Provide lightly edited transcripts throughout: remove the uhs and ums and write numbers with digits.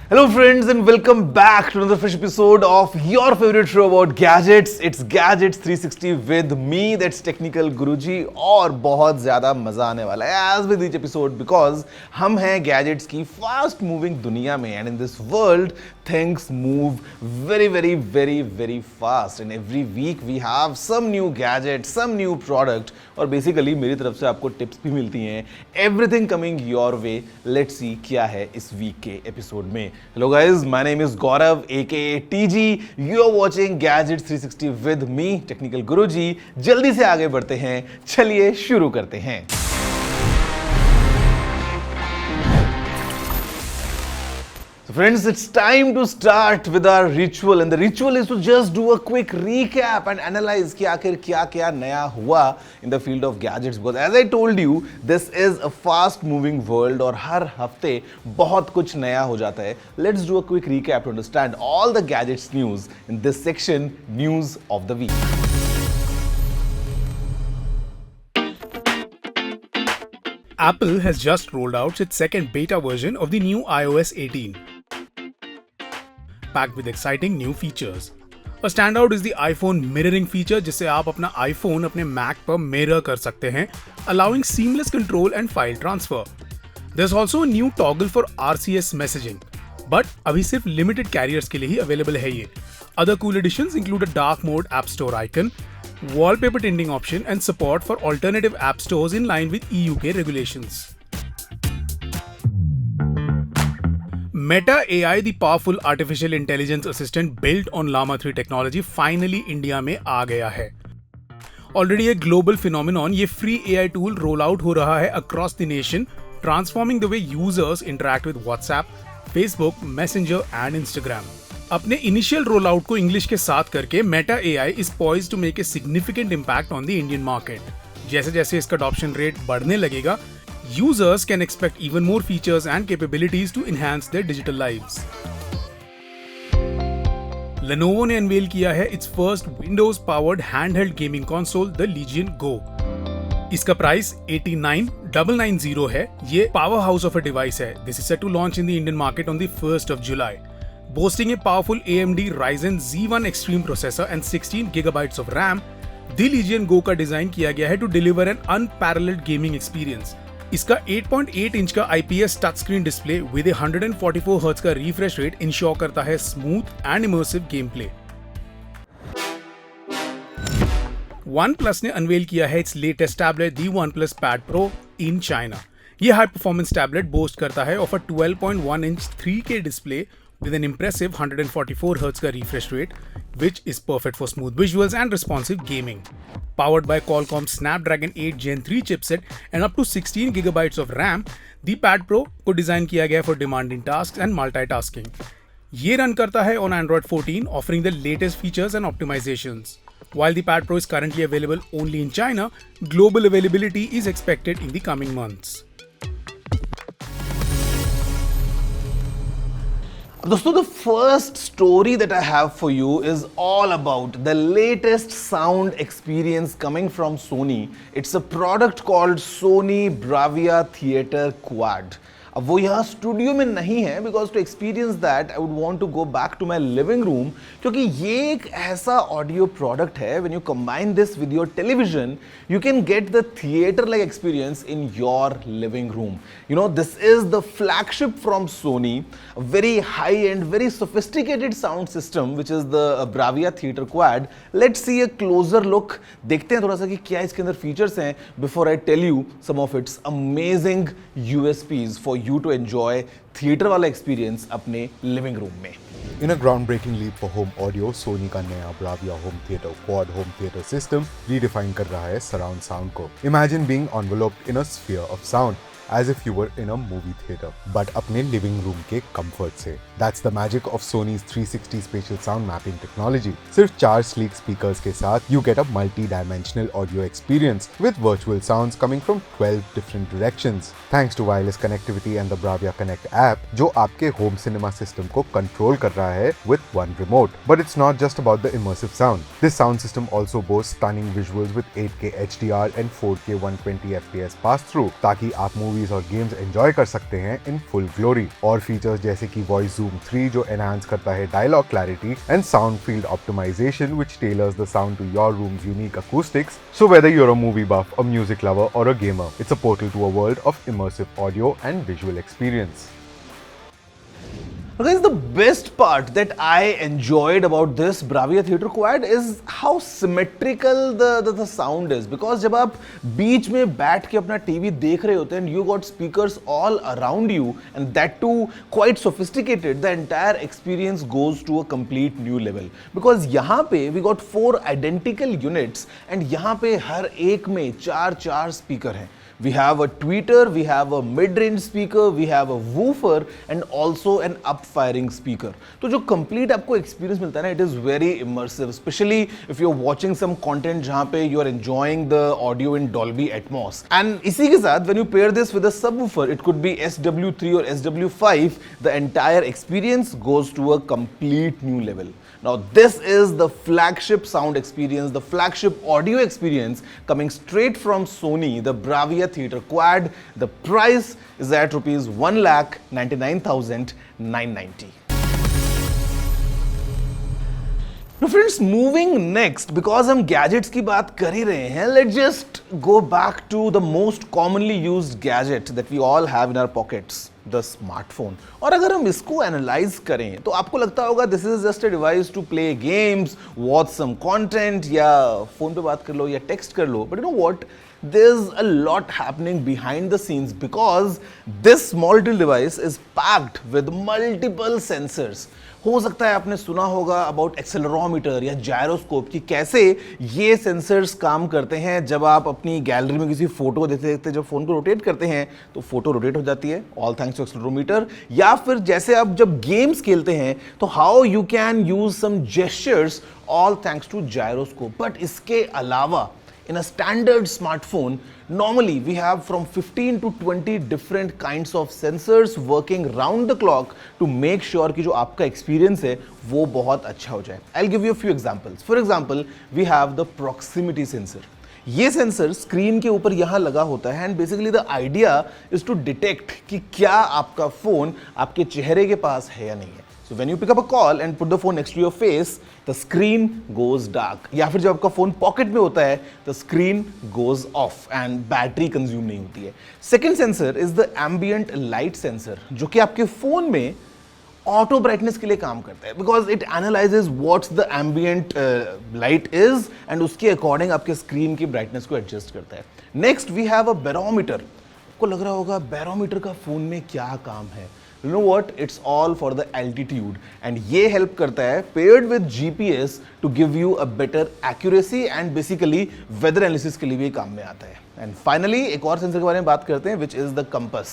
Hello friends and welcome back to another fresh episode of your favorite show about gadgets. It's Gadgets 360 with me, that's Technical Guruji, और बहुत ज़्यादा मज़ा आने वाला है as with each episode because हम हैं gadgets की fast moving दुनिया में and in this world things move very fast and every week we have some new gadget, some new product और basically मेरी तरफ से आपको tips भी मिलती हैं. Everything coming your way. Let's see क्या है इस week के episode में. Hello guys, my name is Gaurav aka TG. You are watching Gadgets 360 with me, Technical Guruji. जल्दी से आगे बढ़ते हैं, चलिए शुरू करते हैं. So friends, it's time to start with our ritual and the ritual is to just do a quick recap and analyze कि आखिर क्या नया हुआ in the field of gadgets because as I told you, this is a fast moving world और हर हफ्ते बहुत कुछ नया हो जाता है. Let's do a quick recap to understand all the gadgets news in this section, news of the week. Apple has just rolled out its second beta version of the new iOS 18. Packed with exciting new features. A standout is the iPhone mirroring feature जिससे आप अपना iPhone अपने Mac पर mirror कर सकते हैं, allowing seamless control and file transfer. There's also a new toggle for RCS messaging, but अभी सिर्फ limited carriers के लिए ही available है ये. Other cool additions include a dark mode app store icon, wallpaper tinting option and support for alternative app stores in line with EUK regulations. Meta AI, the powerful artificial intelligence assistant built on Llama 3 technology, finally India में आ गया है. Already a global phenomenon, ये free AI tool roll out हो रहा है across the nation, transforming the way users interact with WhatsApp, Facebook, Messenger and Instagram. अपने initial roll out को English के साथ करके Meta AI is poised to make a significant impact on the Indian market. जैसे जैसे इसका adoption rate बढ़ने लगेगा, users can expect even more features and capabilities to enhance their digital lives. Lenovo ने unveil किया है its first Windows-powered handheld gaming console, the Legion Go. इसका price 89,990 है. ये power house of a device है. This is set to launch in the Indian market on the 1st of July. Boasting a powerful AMD Ryzen Z1 Extreme processor and 16 GB of RAM, the Legion Go का design किया गया है to deliver an unparalleled gaming experience. इसका 8.8 inch का IPS touch screen display with 144 hertz का refresh rate ensure करता है smooth and immersive game play. OnePlus ने अनवेल किया है it's latest tablet the OnePlus Pad Pro in China. ये high performance tablet boast करता है of a 12.1 inch 3K display with an impressive 144 Hz का refresh rate, which is perfect for smooth visuals and responsive gaming. Powered by Qualcomm Snapdragon 8 Gen 3 chipset and up to 16 GB of RAM, the Pad Pro को design किया गया for demanding tasks and multitasking. ये run करता है on Android 14, offering the latest features and optimizations. While the Pad Pro is currently available only in China, global availability is expected in the coming months. दोस्तों, the first story that I have for you is all about the latest sound experience coming from Sony. It's a product called Sony Bravia Theater Quad. अब वो यहाँ studio में नहीं है because to experience that I would want to go back to my living room, क्योंकि ये एक ऐसा ऑडियो प्रोडक्ट है when you combine this with your television you can get the theatre like experience in your living room. You know, this is the flagship from Sony, very high end very sophisticated sound system which is the Bravia Theater Quad. Let's see a closer look. देखते हैं थोड़ा सा कि क्या इसके अंदर features हैं before I tell you some of its amazing USPs for you to enjoy theater वाला experience अपने living room में. In a groundbreaking leap for home audio, Sony का नया Bravia Home Theater Quad Home Theater System redefine कर रहा है surround sound को. Imagine being enveloped in a sphere of sound, as if you were in a movie theater, but अपने living room के comfort से. That's the magic of Sony's 360 spatial sound mapping technology. सिर्फ 4 sleek speakers के साथ you get a multi-dimensional audio experience with virtual sounds coming from 12 different directions. Thanks to wireless connectivity and the Bravia Connect app, जो आपके home cinema system को control कर रहा है with one remote. But it's not just about the immersive sound. This sound system also boasts stunning visuals with 8K HDR and 4K 120 FPS pass-through, ताकि आप movie movies और games enjoy कर सकते हैं इन फुल ग्लोरी। और features जैसे कि voice zoom 3 जो एनहांस करता है dialogue clarity and sound field optimisation which tailors the sound to your room's unique acoustics. So whether you're a movie buff, a music lover or a gamer, it's a portal to a world of immersive audio and visual experience. Guys, the best part that I enjoyed about this Bravia Theatre Quad is how symmetrical the sound is. Because जब आप बीच में बैठ के अपना TV देख रहे होते हैं, you got speakers all around you, and that too quite sophisticated, the entire experience goes to a complete new level. Because यहाँ पे we got 4 identical units, and यहाँ पे हर एक में 4 speaker हैं. We have a tweeter, we have a mid-range speaker, we have a woofer and also an up-firing speaker. तो जो complete आपको experience मिलता है ना, it is very immersive, especially if you're watching some content जहाँ पे you are enjoying the audio in Dolby Atmos. And इसी के साथ when you pair this with a subwoofer, it could be SW3 or SW5, the entire experience goes to a complete new level. Now this is the flagship sound experience, the flagship audio experience coming straight from Sony, the Bravia Theatre Quad. The price is at rupees 1,99,990. Now friends, moving next, because हम gadgets की बात कर ही रहे हैं, let's just go back to the most commonly used gadget that we all have in our pockets, the smartphone. और अगर हम इसको analyze करें तो आपको लगता होगा this is just a device to play games, watch some content या phone पे बात कर लो या text कर लो. But you know what? There's a lot happening behind the scenes because this small little device is packed with multiple sensors. हो सकता है आपने सुना होगा अबाउट एक्सेलरोमीटर या जायरोस्कोप कि कैसे ये सेंसर्स काम करते हैं. जब आप अपनी गैलरी में किसी फोटो को देखते देखते जब फोन को रोटेट करते हैं तो फोटो रोटेट हो जाती है, ऑल थैंक्स टू एक्सेलरोमीटर. या फिर जैसे आप जब गेम्स खेलते हैं तो how you can use some gestures, all thanks to gyroscope. But इसके अलावा in a standard smartphone, normally we have from 15 to 20 different kinds of sensors working round the clock to make sure कि जो आपका experience है वो बहुत अच्छा हो जाए. I'll give you a few examples. For example, we have the proximity sensor. ये सेंसर स्क्रीन के ऊपर यहाँ लगा होता है and basically the idea is to detect कि क्या आपका फोन आपके चेहरे के पास है या नहीं है. So when you pick up a call and put the phone next to your face, the screen goes dark. या फिर जब आपका फोन पॉकेट में होता है, the screen goes off and battery consume नहीं होती है. Second sensor is the ambient light sensor, जो कि आपके फोन में ऑटो ब्राइटनेस के लिए काम करता है because it analyses what's the ambient light is and उसके अकॉर्डिंग आपके स्क्रीन की ब्राइटनेस को एडजस्ट करता है. Next we have a barometer. आपको लग रहा होगा बैरोमीटर का फोन में क्या काम है. You know what? It's all for the altitude and ये help करता है paired with GPS to give you a better accuracy and basically weather analysis के लिए भी काम में आता है. And finally एक और सेंसर के बारे में बात करते हैं which is the compass.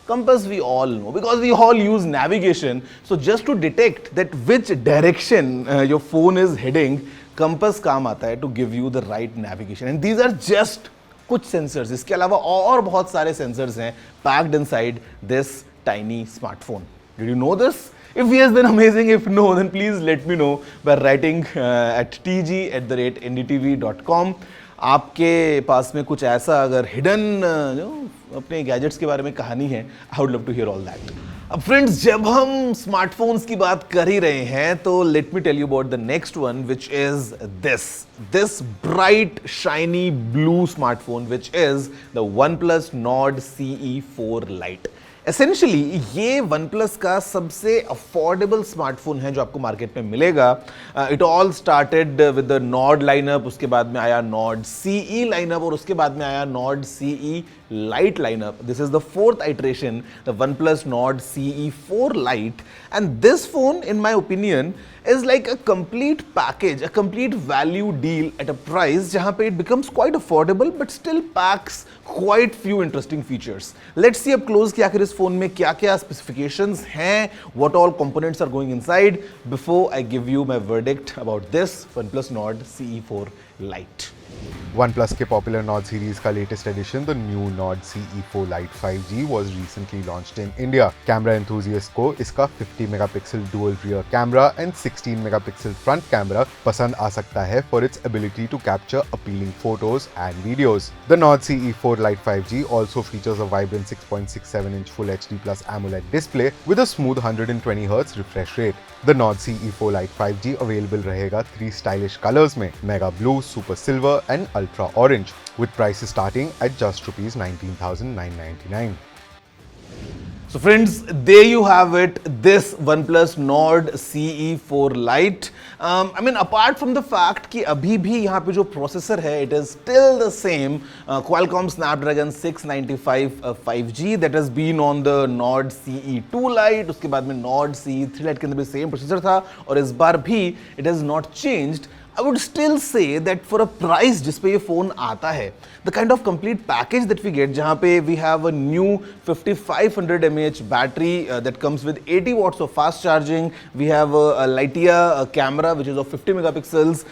Compass we all know because we all use navigation. So just to detect that which direction your phone is heading, compass काम आता है to give you the right navigation. And these are just कुछ sensors. इसके अलावा और बहुत सारे sensors हैं packed inside this tiny smartphone. Did you know this? If yes, then amazing. If no, then please let me know by writing at tg@ndtv.com. आपके पास में कुछ ऐसा अगर हिडन अपने गैजेट्स के बारे में कहानी है, I would love to hear all that. अब फ्रेंड्स, जब हम स्मार्टफोन्स की बात कर ही रहे हैं तो let me tell you about the next one which is this bright shiny blue smartphone which is the OnePlus Nord CE4 Lite. Essentially ये OnePlus का सबसे अफोर्डेबल स्मार्टफोन है जो आपको मार्केट में मिलेगा. It all started with the Nord lineup, उसके बाद में आया Nord CE लाइनअप और उसके बाद में आया Nord CE Lite lineup. This is the fourth iteration, the OnePlus Nord CE4 Lite, and this phone, in my opinion, is like a complete package, a complete value deal at a price जहाँ पे it becomes quite affordable but still packs quite few interesting features. Let's see up close कि आखिर इस phone में क्या क्या specifications हैं, what all components are going inside before I give you my verdict about this OnePlus Nord CE4 Lite. OnePlus के popular Nord series का latest edition, the new Nord CE4 Lite 5G, was recently launched in India. Camera enthusiasts को इसका 50 megapixel dual rear camera and 16 megapixel front camera पसंद आ सकता है for its ability to capture appealing photos and videos. The Nord CE4 Lite 5G also features a vibrant 6.67-inch Full HD Plus AMOLED display with a smooth 120Hz refresh rate. The Nord CE4 Lite 5G available रहेगा 3 stylish colors में, Mega Blue, Super Silver and Ultra Orange, with prices starting at just rupees 19,999. So friends, there you have it, this OnePlus Nord CE4 Lite. I mean, apart from the fact कि अभी भी यहाँ पे जो processor है, it is still the same Qualcomm Snapdragon 695 5G that has been on the Nord CE2 Lite. उसके बाद में Nord CE3 Lite के अंदर भी सेम प्रोसेसर था और इस बार भी it has not changed. I would still say that for a price जिस पे ये फ़ोन आता है, the kind of complete package that we get, जहाँ पे we have a new 5500 mAh battery that comes with 80 watts of fast charging, we have a Lightia camera which is of 50 megapixels,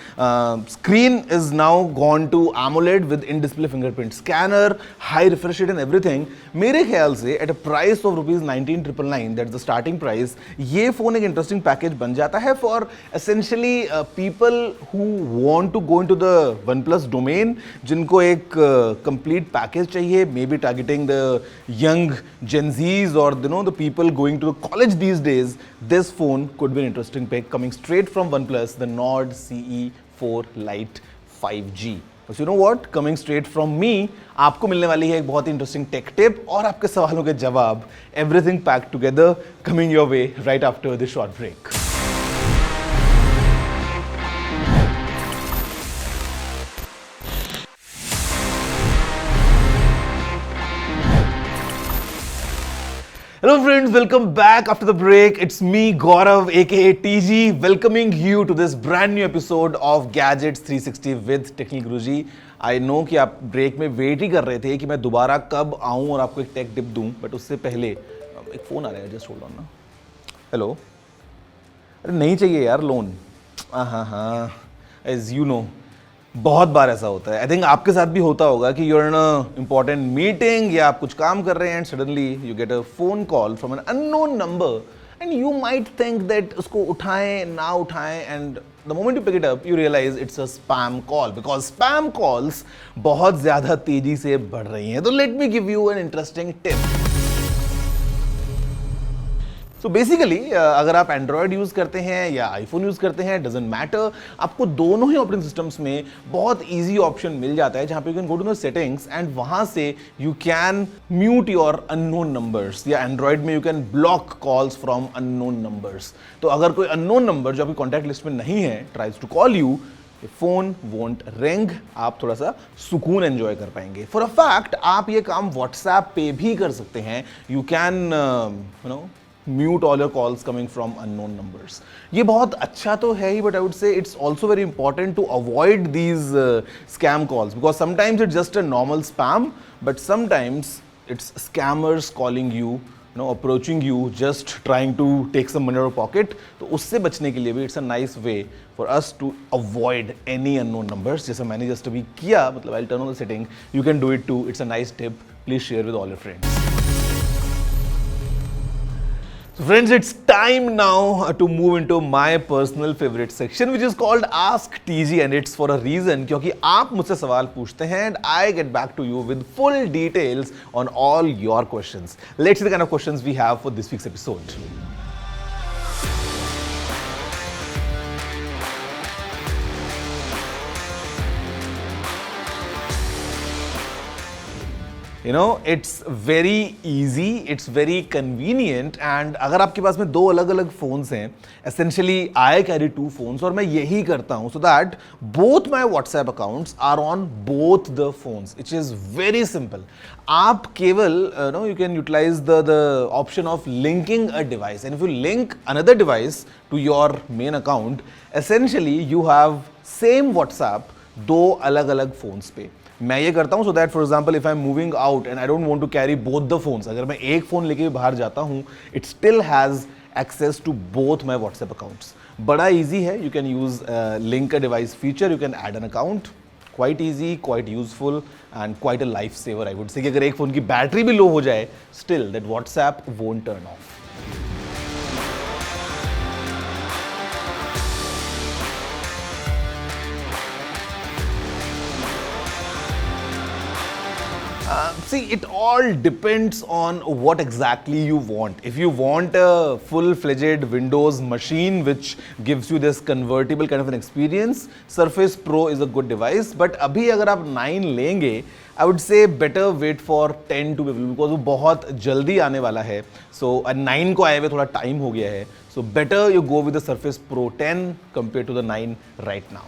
screen is now gone to AMOLED with in-display fingerprint scanner, high refresh rate and everything. मेरे ख्याल से at a price of rupees 19,999, that's the starting price, ये phone एक interesting package बन जाता है for essentially people who want to go into the OnePlus domain, जिनको एक complete package चाहिए, maybe targeting the young Gen Zs or the people going to the college these days. This phone could be an interesting pick coming straight from OnePlus, the Nord CE4 Lite 5G. But you know what? Coming straight from me, आपको मिलने वाली है एक बहुत ही interesting take tip और आपके सवालों के जवाब. Everything packed together, coming your way right after this short break. Hello friends, welcome back after the break. It's me Gaurav aka TG welcoming you to this brand new episode of Gadgets 360 with Technical Guruji. I know कि आप break में wait ही कर रहे थे कि मैं दोबारा कब आऊं और आपको एक टेक टिप दूं, बट उससे पहले एक फ़ोन आ रहा है, जस्ट होल्ड ऑन ना. हेलो. अरे नहीं चाहिए यार लोन. हाँ, एज यू नो बहुत बार ऐसा होता है. आई थिंक आपके साथ भी होता होगा कि you are in a important meeting या आप कुछ काम कर रहे हैं and suddenly you get a phone call from an unknown number and you might think that उसको उठाएं ना उठाएं and the moment you pick it up you realise it's a spam call because spam calls बहुत ज़्यादा तेजी से बढ़ रही हैं. तो let me give you an interesting tip. तो बेसिकली अगर आप एंड्रॉयड यूज़ करते हैं या आईफोन यूज़ करते हैं, डजेंट मैटर, आपको दोनों ही ऑपरेटिंग सिस्टम्स में बहुत इजी ऑप्शन मिल जाता है जहाँ पे you can go to the settings and वहाँ से you can mute your unknown numbers. या एंड्रॉयड में you can block calls from unknown numbers. तो अगर कोई अननोन नंबर जो आपकी कॉन्टैक्ट लिस्ट में नहीं है tries to call you, phone won't ring, आप थोड़ा सा सुकून एंजॉय कर पाएंगे. फॉर अ फैक्ट आप ये काम व्हाट्सएप पे भी कर सकते हैं. You can mute all your calls coming from unknown numbers. ये बहुत अच्छा तो है ही, but I would say it's also very important to avoid these scam calls because sometimes it's just a normal spam, but sometimes it's scammers calling you, approaching you, just trying to take some money out of pocket. तो उससे बचने के लिए भी it's a nice way for us to avoid any unknown numbers. जैसा मैंने just अभी किया, मतलब I'll turn on the setting. You can do it too. It's a nice tip. Please share with all your friends. So friends, it's time now to move into my personal favorite section which is called Ask TG and it's for a reason क्योंकि आप मुझसे सवाल पूछते हैं and I get back to you with full details on all your questions. Let's see the kind of questions we have for this week's episode. It's very easy, it's very convenient and अगर आपके पास में दो अलग अलग phones हैं, essentially I carry two phones और मैं यही करता हूँ so that both my WhatsApp accounts are on both the phones, which is very simple. आप केवल you can utilize the option of linking a device and if you link another device to your main account, essentially you have same WhatsApp दो अलग अलग phones पे. मैं ये करता हूँ so that for example if I'm moving out and I don't want to carry both the phones, अगर मैं एक फ़ोन लेके बाहर जाता हूँ it still has access to both my WhatsApp accounts. बड़ा easy है. You can use link a device feature. You can add an account. Quite easy, quite useful, and quite a lifesaver. I would say कि अगर एक phone की battery भी लो हो जाए, still that WhatsApp won't turn off. See, it all depends on what exactly you want. If you want a full-fledged Windows machine which gives you this convertible kind of an experience, Surface Pro is a good device. But अभी अगर आप 9 लेंगे, I would say better wait for 10 to be available because वो बहुत जल्दी आने वाला है. So 9 को आए हुए थोड़ा टाइम हो गया है. So better you go with the Surface Pro 10 compared to the 9 right now.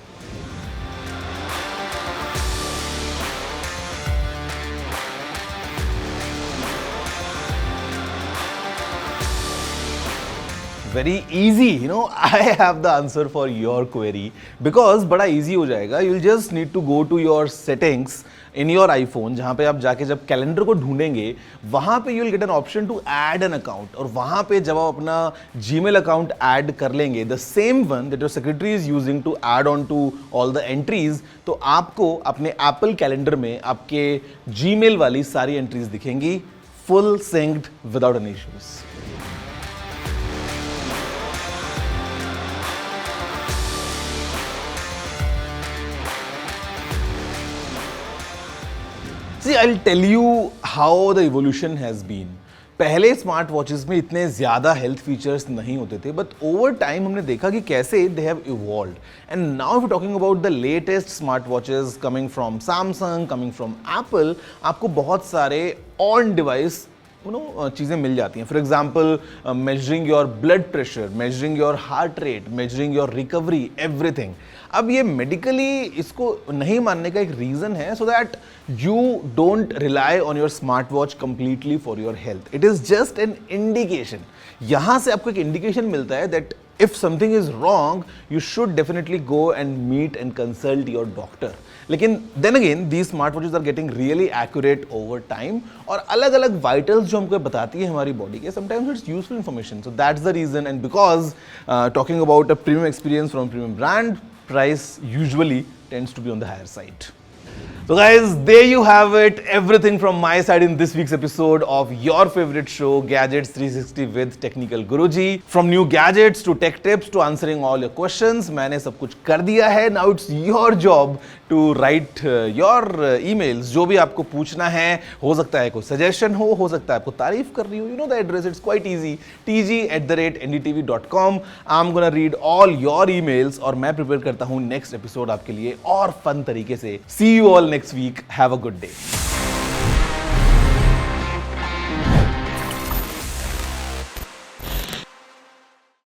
Very easy, you know. I have the answer for your query because बड़ा easy हो जाएगा. You'll just need to go to your settings in your iPhone जहाँ पे आप जाके जब calendar को ढूंढेंगे वहाँ पे you'll get an option to add an account और वहाँ पे जब आप अपना Gmail account add कर लेंगे the same one that your secretary is using to add on to all the entries तो आपको अपने Apple कैलेंडर में आपके Gmail वाली सारी entries दिखेंगी full synced without any issues. See, I'll tell you how the evolution has been. पहले smart watches में इतने ज़्यादा हेल्थ फीचर्स नहीं होते थे बट ओवर टाइम हमने देखा कि कैसे they have evolved and now we talking about the latest smart watches coming from Samsung coming from Apple आपको बहुत सारे ऑन डिवाइस चीज़ें मिल जाती हैं. For example measuring your blood pressure, measuring your heart rate, measuring your recovery, everything. अब ये medically इसको नहीं मानने का एक रीज़न है so that you don't rely on your smart watch completely for your health. It is just an indication. यहाँ से आपको एक इंडिकेशन मिलता है that if something is wrong, you should definitely go and meet and consult your doctor. लेकिन then again, these smartwatches are getting really accurate over time और अलग-अलग vitals जो हमको बताती है हमारी body के, sometimes it's useful information. So that's the reason and because talking about a premium experience from a premium brand, price usually tends to be on the higher side. So guys, there you have it. Everything from my side in this week's episode of your favorite show, Gadgets 360 with Technical Guruji. From new gadgets to tech tips to answering all your questions, मैंने सब कुछ कर दिया है. Now it's your job to write your emails. जो भी आपको पूछना है, हो सकता है कोई suggestion हो सकता है आपको तारीफ कर रही हो. You know the address. It's quite easy. tg@ndtv.com. I'm gonna read all your emails और मैं prepare करता हूँ next episode आपके लिए और fun तरीके से. See you all next week. Have a good day.